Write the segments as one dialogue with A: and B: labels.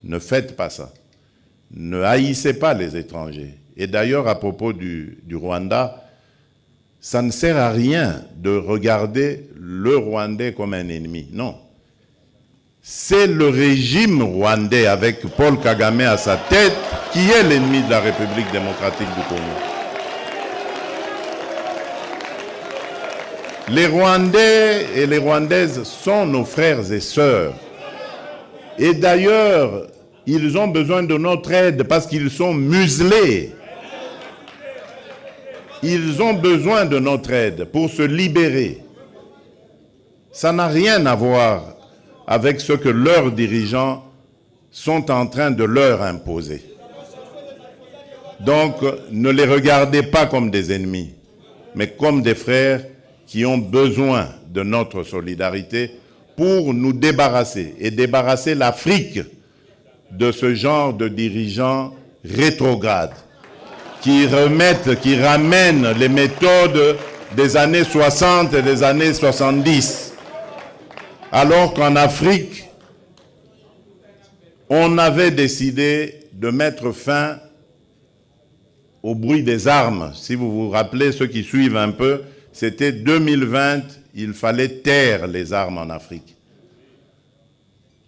A: Ne faites pas ça. Ne haïssez pas les étrangers. Et d'ailleurs, à propos du Rwanda, ça ne sert à rien de regarder le Rwandais comme un ennemi. Non. C'est le régime rwandais avec Paul Kagame à sa tête qui est l'ennemi de la République démocratique du Congo. Les Rwandais et les Rwandaises sont nos frères et sœurs. Et d'ailleurs, ils ont besoin de notre aide parce qu'ils sont muselés. Ils ont besoin de notre aide pour se libérer. Ça n'a rien à voir avec ce que leurs dirigeants sont en train de leur imposer. Donc, ne les regardez pas comme des ennemis, mais comme des frères qui ont besoin de notre solidarité pour nous débarrasser et débarrasser l'Afrique de ce genre de dirigeants rétrogrades qui ramènent les méthodes des années 60 et des années 70. Alors qu'en Afrique, on avait décidé de mettre fin au bruit des armes. Si vous vous rappelez, ceux qui suivent un peu, c'était 2020, il fallait taire les armes en Afrique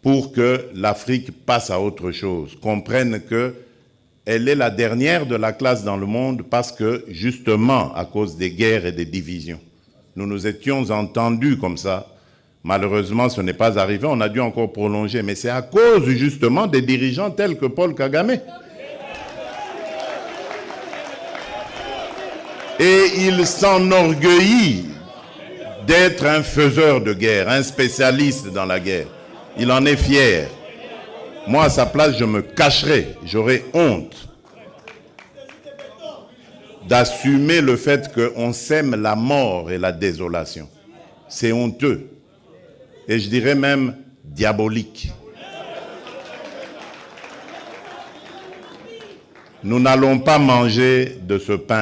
A: pour que l'Afrique passe à autre chose, comprenne qu'elle est la dernière de la classe dans le monde parce que, justement, à cause des guerres et des divisions, nous nous étions entendus comme ça. Malheureusement, ce n'est pas arrivé, on a dû encore prolonger, mais c'est à cause, justement, des dirigeants tels que Paul Kagame. Et il s'enorgueillit d'être un faiseur de guerre, un spécialiste dans la guerre. Il en est fier. Moi, à sa place, je me cacherais, j'aurais honte d'assumer le fait qu'on sème la mort et la désolation. C'est honteux. Et je dirais même diabolique. Nous n'allons pas manger de ce pain.